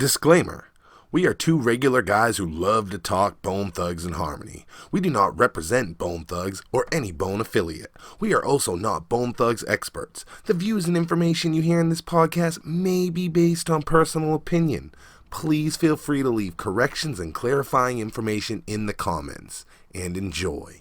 Disclaimer. We are two regular guys who love to talk Bone Thugs and Harmony. We do not represent Bone Thugs or any Bone affiliate. We are also not Bone Thugs experts. The views and information you hear in this podcast may be based on personal opinion. Please feel free to leave corrections and clarifying information in the comments. And enjoy.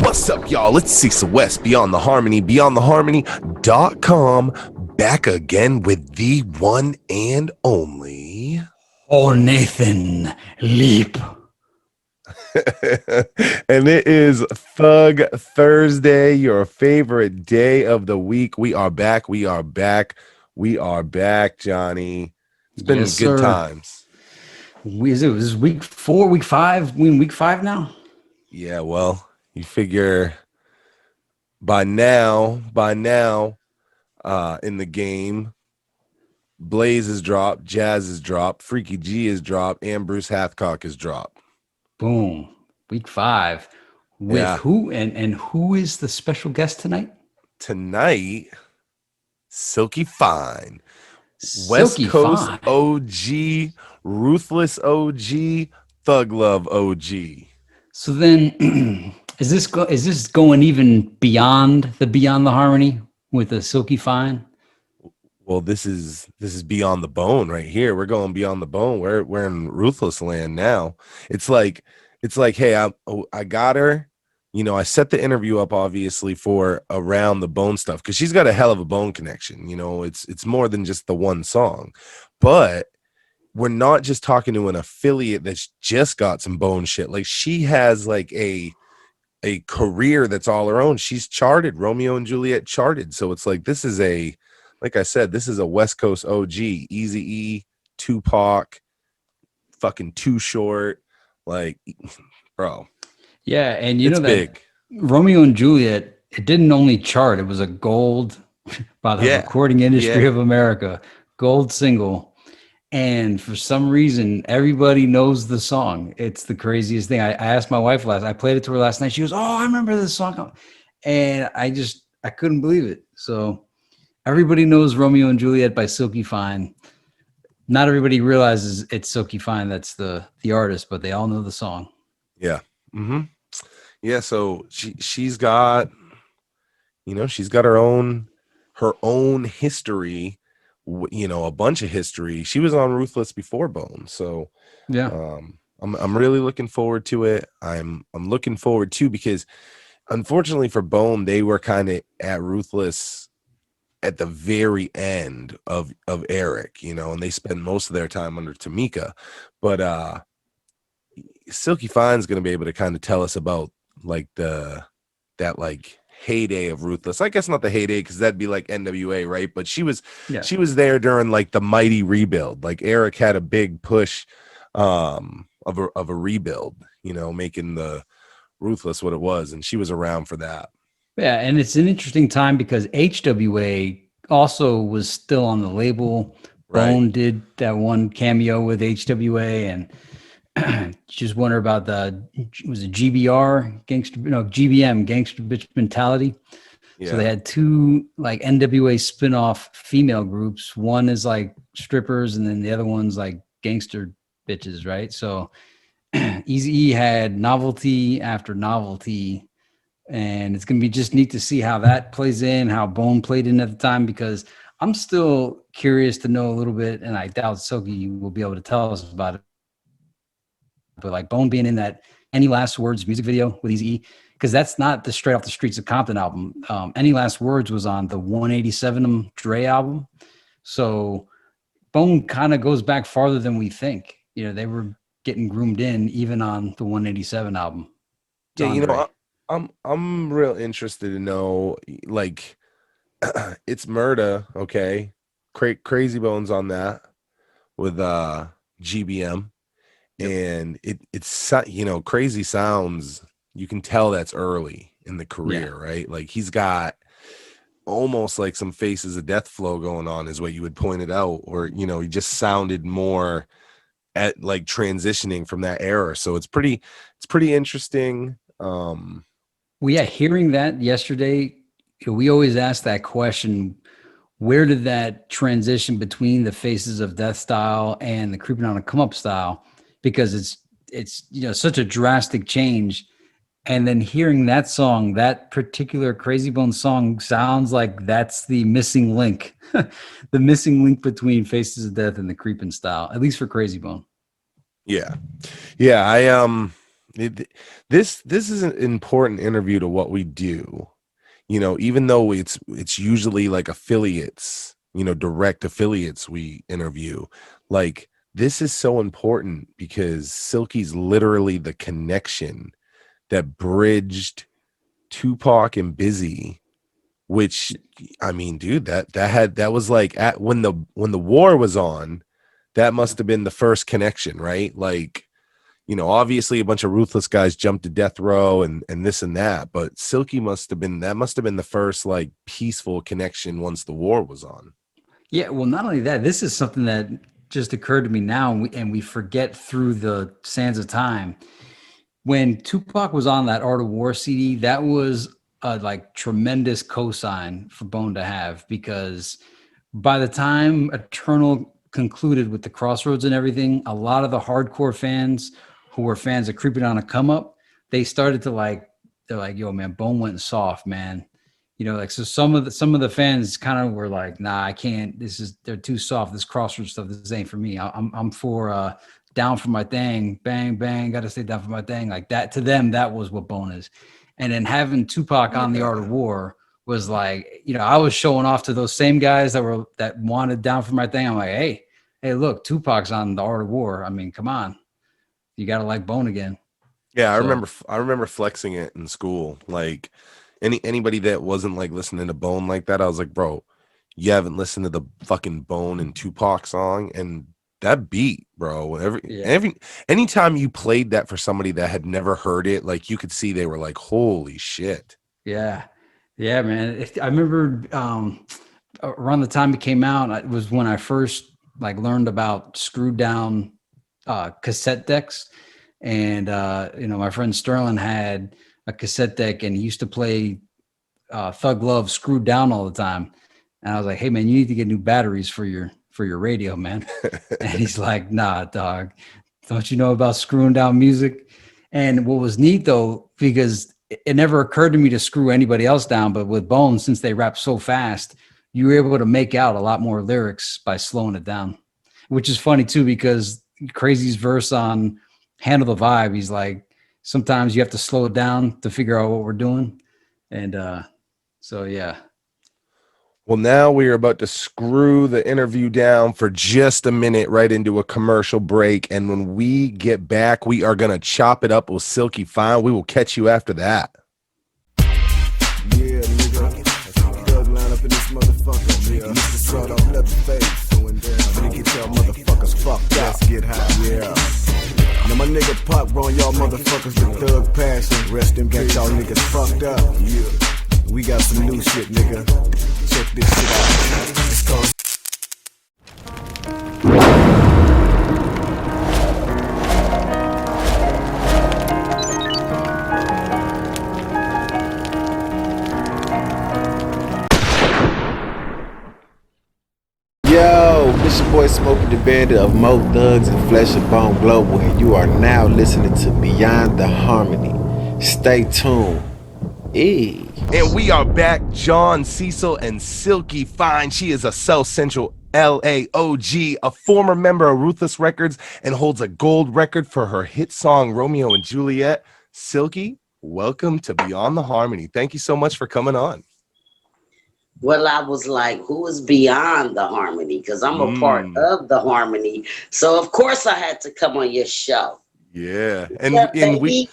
What's up, y'all? It's Cecil West, Beyond the Harmony, beyondtheharmony.com, back again with the one and only... Oh, Nathan, leap. And it is Thug Thursday, your favorite day of the week. We are back, Johnny. It's been good times. This is week 4, week 5? We in week 5 now? Yeah, well... You figure by now, in the game, Blaze is dropped, Jazz is dropped, Freaky G is dropped, and Bruce Hathcock is dropped. Boom. Week 5. With who? And who is the special guest tonight? Tonight, Sylk-E Fyne. West Coast Fyne. OG, Ruthless OG, Thug Love OG. So then... Is this going even beyond the Harmony with the Sylk-E Fyne? Well, this is beyond the bone right here. We're going beyond the bone. We're in Ruthless land now. It's like, hey, I got her. You know, I set the interview up obviously for around the bone stuff because she's got a hell of a bone connection. You know, it's more than just the one song, but we're not just talking to an affiliate that's just got some bone shit. Like she has like a career that's all her own. She's charted. Romeo and Juliet charted. So it's like, this is like I said, this is a West Coast OG. Eazy-E, Tupac, fucking Too Short. Like, bro. Yeah, and you know that big. Romeo and Juliet, it didn't only chart, it was a gold by the Recording Industry of America, gold single. And for some reason, everybody knows the song. It's the craziest thing. I asked my wife I played it to her last night. She goes, "Oh, I remember this song." And I couldn't believe it. So everybody knows Romeo and Juliet by Sylk-E Fyne. Not everybody realizes it's Sylk-E Fyne that's the artist, but they all know the song. Yeah. Mm-hmm. Yeah, so she's got, you know, she's got her own history. You know, a bunch of history. She was on Ruthless before Bone, so yeah. I'm really looking forward to it. I'm looking forward to because unfortunately for Bone, they were kind of at Ruthless at the very end of Eric, you know, and they spend most of their time under Tamika. But Sylk-E Fyne's going to be able to kind of tell us about like that heyday of Ruthless. I guess not the heyday because that'd be like NWA, right? But she was there during like the mighty rebuild. Like Eric had a big push of a rebuild, you know, making the Ruthless what it was, and she was around for that. Yeah, and it's an interesting time because HWA also was still on the label. Bone did that one cameo with HWA, and just wonder about was it GBR GBM Gangster Bitch Mentality. So they had two like NWA spin-off female groups. One is like strippers, and then the other one's like gangster bitches, right? So Eazy-E had novelty after novelty, and it's gonna be just neat to see how that plays in, how Bone played in at the time, because I'm still curious to know a little bit, and I doubt Sylk-E will be able to tell us about it. But like Bone being in that Any Last Words music video with Eazy-E, because that's not the Straight Off the Streets of Compton album. Any Last Words was on the 187 Dre album. So Bone kind of goes back farther than we think. You know, they were getting groomed in even on the 187 album. It's Yeah, you know, Andre. I'm real interested to know, like, it's Murda, okay, Crazy Bones on that with GBM, Yep. and you know, Crazy sounds, you can tell that's early in the Yeah. career, right? Like he's got almost like some Faces of Death flow going on, is what you would point it out, or you know, he just sounded more at like transitioning from that era. So it's pretty interesting. Well, yeah, hearing that yesterday, we always ask that question: where did that transition between the Faces of Death style and the Creeping on a Come Up style? Because it's you know such a drastic change. And then hearing that song, that particular Crazy Bone song, sounds like that's the missing link, the missing link between Faces of Death and the Creeping style, at least for Crazy Bone. Yeah. Yeah, this is an important interview to what we do. You know, even though it's usually like affiliates, you know, direct affiliates we interview, like this is so important because Sylk-E's literally the connection that bridged Tupac and Busy, which I mean, dude, that was like at when the war was on, that must have been the first connection, right? Like, you know, obviously a bunch of ruthless guys jumped to death row and this and that, but Sylk-E must have been the first like peaceful connection once the war was on. Yeah, well, not only that, this is something that just occurred to me now, and we forget through the sands of time. When Tupac was on that Art of War CD, that was a like tremendous cosign for Bone to have, because by the time Eternal concluded with the Crossroads and everything, a lot of the hardcore fans who were fans of Creeping on a Come Up, they started to like, they're like, yo, man, Bone went soft, man. You know, like, so some of the fans kind of were like, nah, I can't. They're too soft. This Crossroads stuff, this ain't for me. I'm for down for my thing, bang bang, got to stay down for my thing, like that. To them, that was what Bone is. And then having Tupac on the Art of War was like, you know, I was showing off to those same guys that wanted down for my thing. I'm like, hey, look, Tupac's on the Art of War. I mean, come on, you got to like Bone again. Yeah, So I remember flexing it in school. Like anybody that wasn't like listening to Bone like that, I was like, bro, you haven't listened to the fucking Bone and Tupac song, and that beat, bro. yeah, Anytime you played that for somebody that had never heard it, like you could see they were like, holy shit. yeah, yeah, man. I remember around the time it came out, it was when I first like learned about screwed down cassette decks. And you know, my friend Sterling had a cassette deck, and he used to play Thug Love screwed down all the time. And I was like, hey man, you need to get new batteries for your radio, man. And he's like, nah, dog, don't you know about screwing down music? And what was neat though, because it never occurred to me to screw anybody else down, but with Bones, since they rap so fast, you were able to make out a lot more lyrics by slowing it down, which is funny too, because Crazy's verse on Handle the Vibe, he's like, sometimes you have to slow it down to figure out what we're doing. And so, yeah. Well, now we are about to screw the interview down for just a minute, right into a commercial break. And when we get back, we are going to chop it up with Sylk-E Fyne. We will catch you after that. Yeah, nigga. Thug line up in this motherfucker. Yeah, Mr. Salt off left face. Going down. Finna get y'all motherfuckers fucked up. Let's get high. Yeah. Now my nigga Pop run y'all motherfuckers with thug passion. Rest them got y'all niggas fucked up. Yeah. We got some new shit, nigga. Check this shit out. It's called Yo, this your boy Smokey the Bandit of Mo Thugs and Flesh and Bone Global, and you are now listening to Beyond the Harmony. Stay tuned. And we are back, John Cecil and Sylk-E Fyne. She is a South Central LA OG, a former member of Ruthless Records, and holds a gold record for her hit song Romeo and Juliet. Sylk-E, welcome to Beyond the Harmony. Thank you so much for coming on. Well, I was like, who is beyond the harmony? Because I'm a part of the harmony. So, of course, I had to come on your show. Yeah. Yeah, And baby.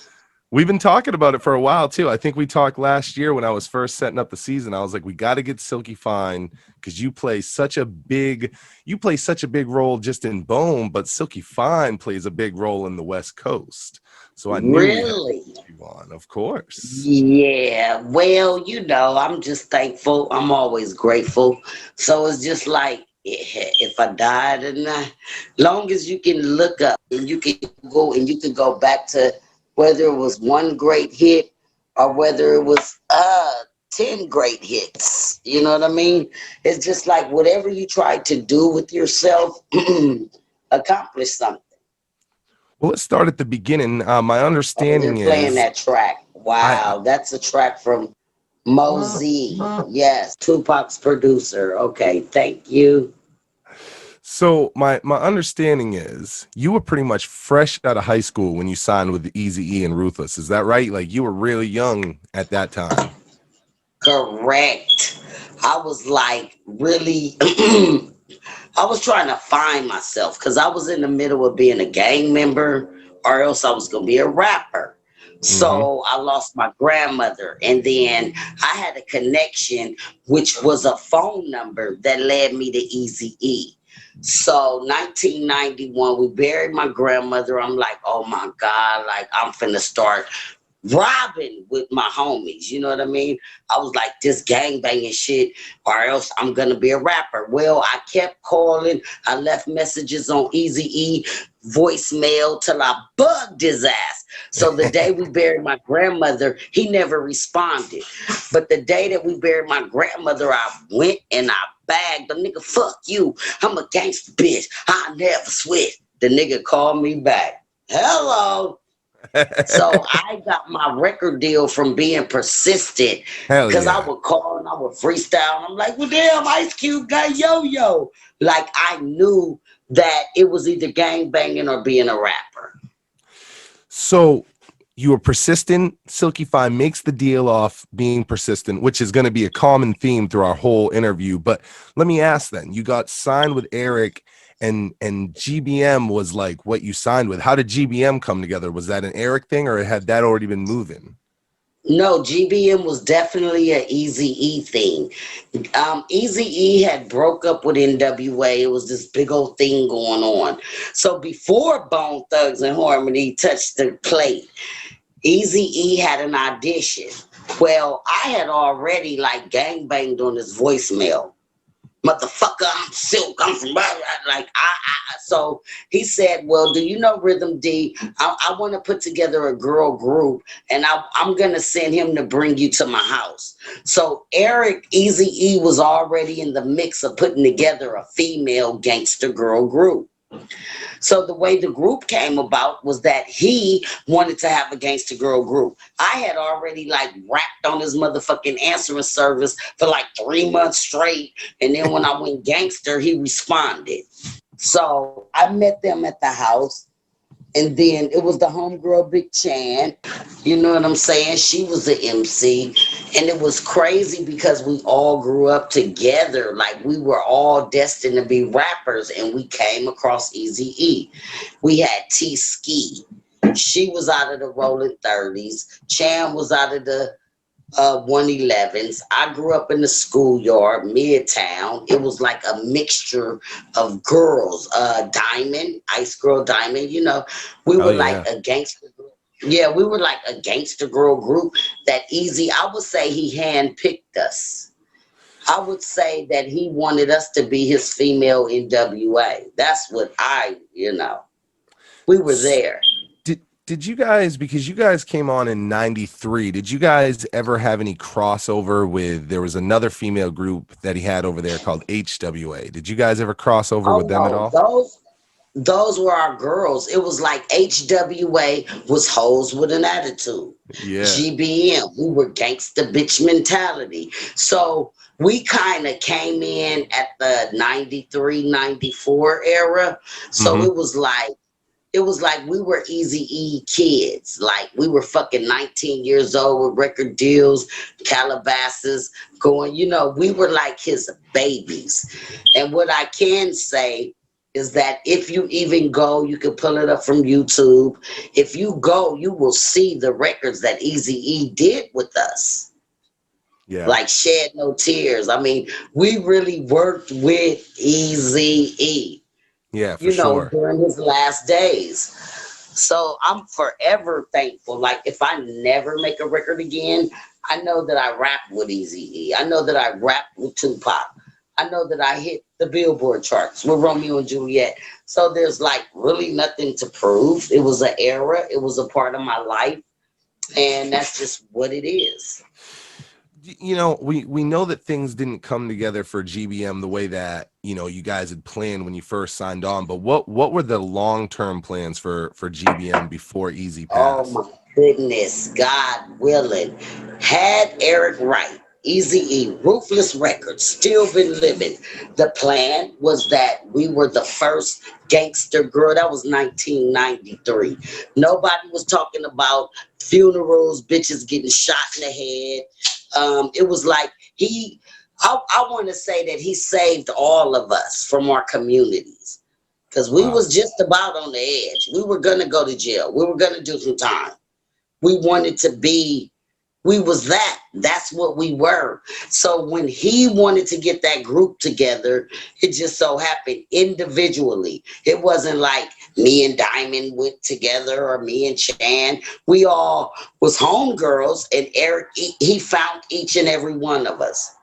we've been talking about it for a while too. I think we talked last year when I was first setting up the season. I was like, we got to get Sylk-E Fyne because you play such a big role just in Bone, but Sylk-E Fyne plays a big role in the West Coast. So I knew we had to Really? get you on, of course. Yeah. Well, I'm just thankful. I'm always grateful. So it's just like, if I died and long as you can look up and you can go back to whether it was one great hit or whether it was 10 great hits. You know what I mean? It's just like whatever you try to do with yourself, accomplish something. Well, let's start at the beginning. My Oh, they're understanding playing is that track. Wow, that's a track from Mosey. Yes, Tupac's producer. Okay, thank you. so my understanding is you were pretty much fresh out of high school when you signed with the Eazy-E and Ruthless. Is that right? Like you were really young at that time. Correct. I was like really I was trying to find myself because I was in the middle of being a gang member or else I was gonna be a rapper. Mm-hmm. So I lost my grandmother and then I had a connection which was a phone number that led me to Eazy-E. So 1991, we buried my grandmother. I'm like, oh my God, like I'm finna start robbing with my homies. You know what I mean? I was like, this gang banging shit, or else I'm gonna be a rapper. Well, I kept calling. I left messages on Eazy-E voicemail till I bugged his ass. So the day we buried my grandmother, he never responded. But the day that we buried my grandmother, I went and I bagged the nigga. Fuck you. I'm a gangster bitch. I never switch. The nigga called me back. Hello. So I got my record deal from being persistent Hell because I yeah. would call and I would freestyle. And I'm like, well, damn, Ice Cube got yo-yo. Like I knew that it was either gang banging or being a rapper. So you were persistent. Sylk-E Fyne makes the deal off being persistent, which is going to be a common theme through our whole interview. But let me ask then, you got signed with Eric and GBM was like what you signed with. How did GBM come together? Was that an Eric thing or had that already been moving? No, GBM was definitely an Eazy-E thing. Eazy-E had broke up with NWA. It was this big old thing going on. So before Bone Thugs and Harmony touched the plate, Eazy-E had an audition. Well, I had already like gangbanged on his voicemail. Motherfucker, I'm Sylk. I'm from like so he said, well, do you know Rhythm D? I want to put together a girl group and I'm gonna send him to bring you to my house. So Eric Eazy-E was already in the mix of putting together a female gangster girl group. So the way the group came about was that he wanted to have a gangster girl group. I had already like rapped on his motherfucking answering service for like 3 months straight. And then when I went gangster, he responded. So I met them at the house. And then it was the homegirl Big Chan. You know what I'm saying? She was the MC. And it was crazy because we all grew up together. Like we were all destined to be rappers. And we came across Eazy-E. We had T-Ski. She was out of the Rolling 30s. Chan was out of the 111s. I grew up in the schoolyard, Midtown. It was like a mixture of girls. Diamond, Ice Girl Diamond, we Oh were like yeah. a gangster group. Yeah, we were like a gangster girl group that I would say he handpicked us. I would say that he wanted us to be his female NWA. That's what we were there. Did you guys, because you guys came on in 93, did you guys ever have any crossover with, there was another female group that he had over there called HWA. Did you guys ever cross over Oh with them at no, all? those were our girls. It was like HWA was hoes with an attitude. Yeah. GBM, we were gangsta bitch mentality. So we kind of came in at the 93, 94 era. So Mm-hmm. it it was like we were Eazy-E kids. Like we were fucking 19 years old with record deals, Calabasas going, you know, we were like his babies. And what I can say is that if you even go, you can pull it up from YouTube. If you go, you will see the records that Eazy-E did with us. Yeah. Like Shed No Tears. I mean, we really worked with Eazy-E, Yeah, for you know, sure. during his last days. So I'm forever thankful. Like if I never make a record again, I know that I rap with Eazy-E. I know that I rap with Tupac. I know that I hit the Billboard charts with Romeo and Juliet. So there's like really nothing to prove. It was an era. It was a part of my life. And that's just what it is. You know, we know that things didn't come together for GBM the way that, you know, you guys had planned when you first signed on, but what were the long-term plans for GBM before Easy Oh passed? my goodness, God willing. Had Eric Wright, Eazy-E, Ruthless Records still been living, the plan was that we were the first gangster girl. That was 1993. Nobody was talking about funerals, bitches getting shot in the head. It was like I want to say that he saved all of us from our communities. Because we Wow. was just about on the edge. We were gonna go to jail. We were gonna do some time. We wanted to be, we was that. That's what we were. So when he wanted to get that group together, it just so happened individually. It wasn't like me and Diamond went together or me and Chan. We all was homegirls, and Eric, he found each and every one of us.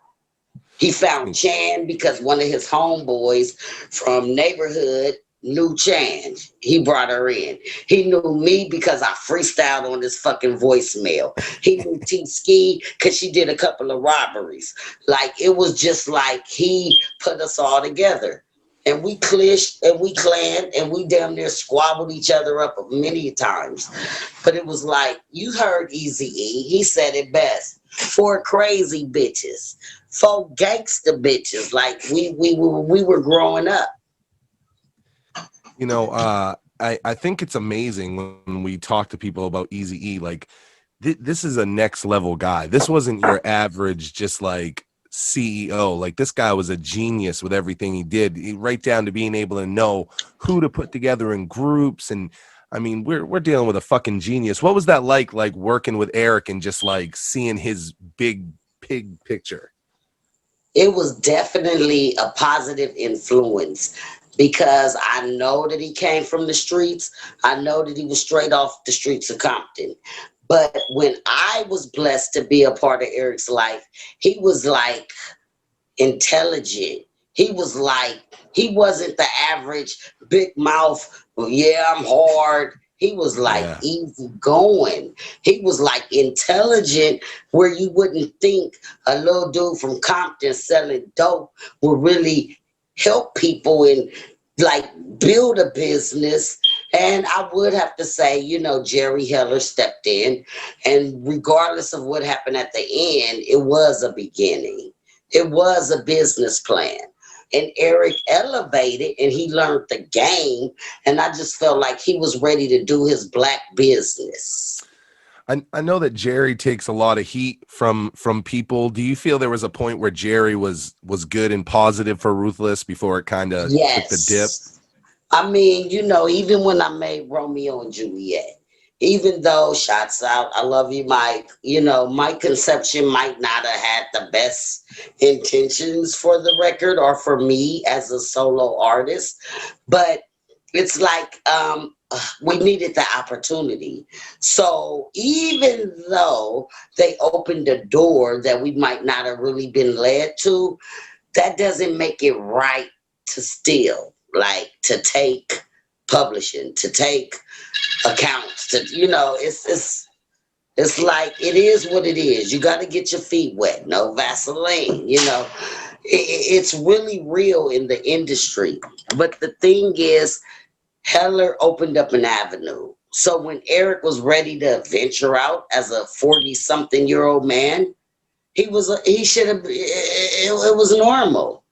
He found Chan because one of his homeboys from neighborhood knew Chan. He brought her in. He knew me because I freestyled on this fucking voicemail. He knew T Ski because she did a couple of robberies. Like it was just like he put us all together. And we clished and we clanned and we damn near squabbled each other up many times. But it was like, you heard Eazy-E. He said it best. Four crazy bitches. Four gangster bitches. Like we were growing up. You know, I think it's amazing when we talk to people about Eazy-E, like this is a next level guy. This wasn't your average just like CEO. Like this guy was a genius with everything he did, right down to being able to know who to put together in groups. And I mean, we're dealing with a fucking genius. What was that like working with Eric and just like seeing his big picture? It was definitely a positive influence because I know that he came from the streets. I know that he was straight off the streets of Compton. But when I was blessed to be a part of Eric's life, he was like intelligent. He was like, he wasn't the average big mouth, "Well, yeah, I'm hard." He was like Yeah. easy going. He was like intelligent where you wouldn't think a little dude from Compton selling dope would really help people and like build a business. And I would have to say, you know, Jerry Heller stepped in, and regardless of what happened at the end, it was a beginning. It was a business plan. And Eric elevated and he learned the game. And I just felt like he was ready to do his black business. I know that Jerry takes a lot of heat from people. Do you feel there was a point where Jerry was good and positive for Ruthless before it kind of took the dip? Yes. I mean, you know, even when I made Romeo and Juliet, even though shots out, I love you, Mike, you know, my conception might not have had the best intentions for the record or for me as a solo artist, but it's like we needed the opportunity. So even though they opened a door that we might not have really been led to, that doesn't make it right to steal, like to take publishing, to take accounts, to you know, it's like it is what it is. You got to get your feet wet. No Vaseline, you know. It's really real in the industry. But the thing is, Heller opened up an avenue. So when Eric was ready to venture out as a 40-something-year-old man, he should have. It was normal.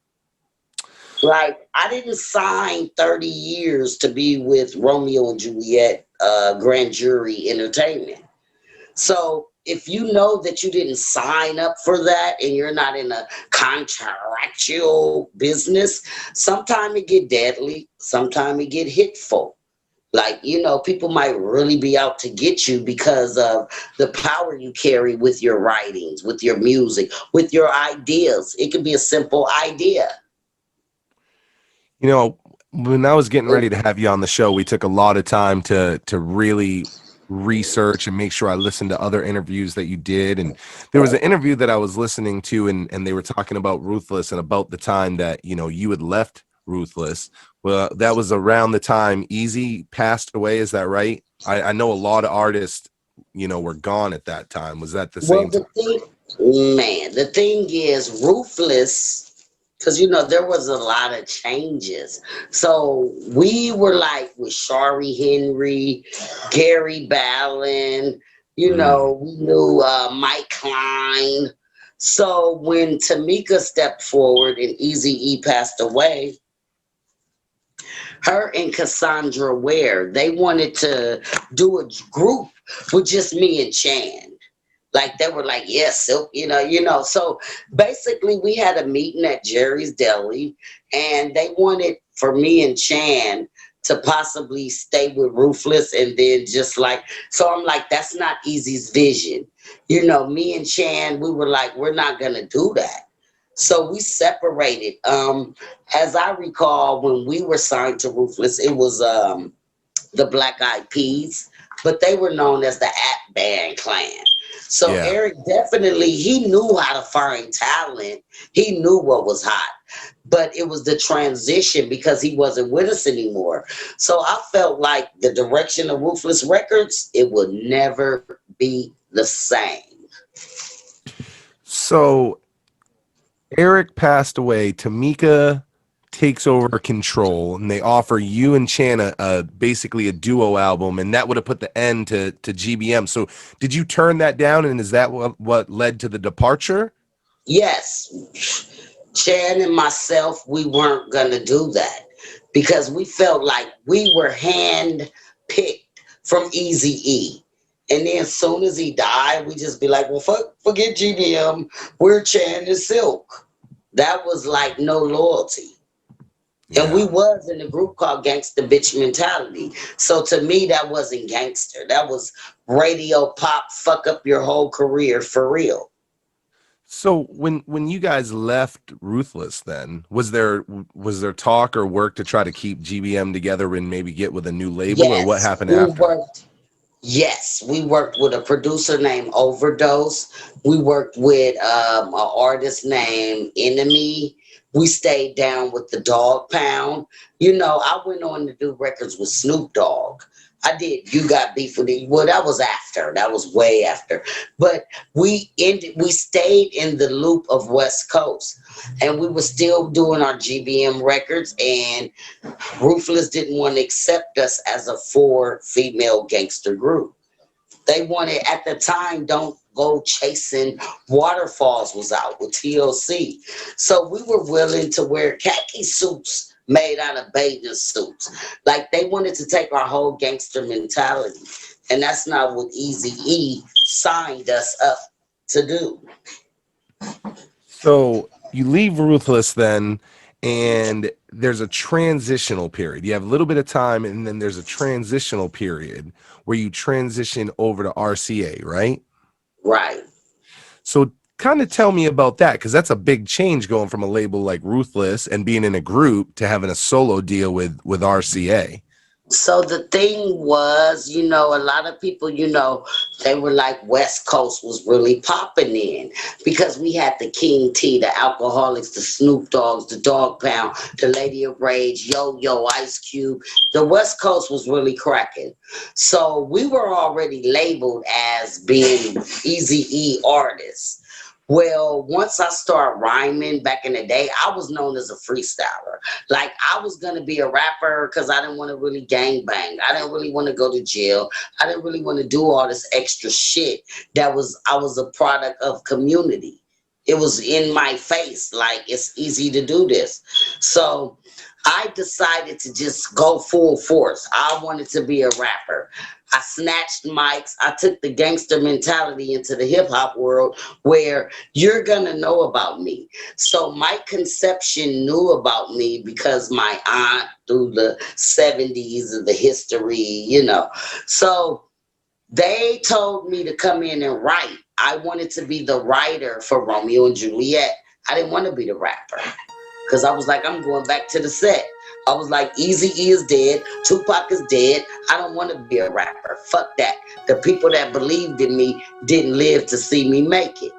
Like, I didn't sign 30 years to be with Romeo and Juliet Grand Jury Entertainment. So if you know that you didn't sign up for that and you're not in a contractual business, sometimes it get deadly, sometimes it get hitful. Like, people might really be out to get you because of the power you carry with your writings, with your music, with your ideas. It could be a simple idea. You know, when I was getting ready to have you on the show, we took a lot of time to really research and make sure I listened to other interviews that you did. And there was an interview that I was listening to, and they were talking about Ruthless and about the time that, you had left Ruthless. Well, that was around the time Eazy passed away. Is that right? I know a lot of artists, were gone at that time. Was that the Well, same time? the thing is, Ruthless, because there was a lot of changes. So we were like with Shari Henry, Gary Ballin, Mm, we knew Mike Klein. So when Tamika stepped forward and Eazy-E passed away, her and Cassandra Ware, they wanted to do a group with just me and Chan. Like, they were like, yes, Silk, So basically we had a meeting at Jerry's Deli, and they wanted for me and Chan to possibly stay with Ruthless, and then just like, so I'm like, that's not Easy's vision. Me and Chan, we were like, we're not gonna do that. So we separated. As I recall, when we were signed to Ruthless, it was the Black Eyed Peas, but they were known as the At Band Clan. So yeah. Eric definitely, he knew how to find talent. He knew what was hot, but it was the transition because he wasn't with us anymore. So I felt like the direction of Ruthless Records, it would never be the same. So Eric passed away. Tamika takes over control, and they offer you and Chana basically a duo album, and that would have put the end to GBM. So, did you turn that down, and is that what led to the departure? Yes, Chan and myself, we weren't going to do that because we felt like we were hand picked from Eazy-E. And then as soon as he died, we just be like, well, forget GBM. We're Chan and Silk. That was like no loyalty. And we Yeah. was in a group called Gangsta Bitch Mentality. So to me, that wasn't gangster. That was radio pop, fuck up your whole career for real. So when you guys left Ruthless, then was there talk or work to try to keep GBM together and maybe get with a new label, or what Yes, happened we after? worked. Yes, we worked with a producer named Overdose. We worked with an artist named Enemy. We stayed down with the Dog Pound. I went on to do records with Snoop Dogg. I did. You Got Beef with it. Well, that was after. That was way after. But we ended. We stayed in the loop of West Coast, and we were still doing our GBM records. And Ruthless didn't want to accept us as a four female gangster group. They wanted, at the time, Don't Go Chasing Waterfalls was out with TLC. So we were willing to wear khaki suits made out of bathing suits. Like, they wanted to take our whole gangster mentality. And that's not what Eazy-E signed us up to do. So you leave Ruthless then, and there's a transitional period. You have a little bit of time, and then there's a transitional period where you transition over to RCA, right? Right. So kind of tell me about that, because that's a big change going from a label like Ruthless and being in a group to having a solo deal with RCA. So the thing was, a lot of people, they were like West Coast was really popping in because we had the King T, the Alcoholics, the Snoop Dogs, the Dog Pound, the Lady of Rage, Yo, Ice Cube. The West Coast was really cracking. So we were already labeled as being Eazy-E artists. Well, once I started rhyming back in the day, I was known as a freestyler. Like, I was going to be a rapper because I didn't want to really gang bang. I didn't really want to go to jail. I didn't really want to do all this extra shit I was a product of community. It was in my face, like it's easy to do this. So I decided to just go full force. I wanted to be a rapper. I snatched mics. I took the gangster mentality into the hip hop world where you're going to know about me. So Mike Conception knew about me because my aunt through the 70s and the history, you know. So they told me to come in and write. I wanted to be the writer for Romeo and Juliet. I didn't want to be the rapper because I was like, I'm going back to the set. I was like, Eazy-E is dead. Tupac is dead. I don't want to be a rapper. Fuck that. The people that believed in me didn't live to see me make it.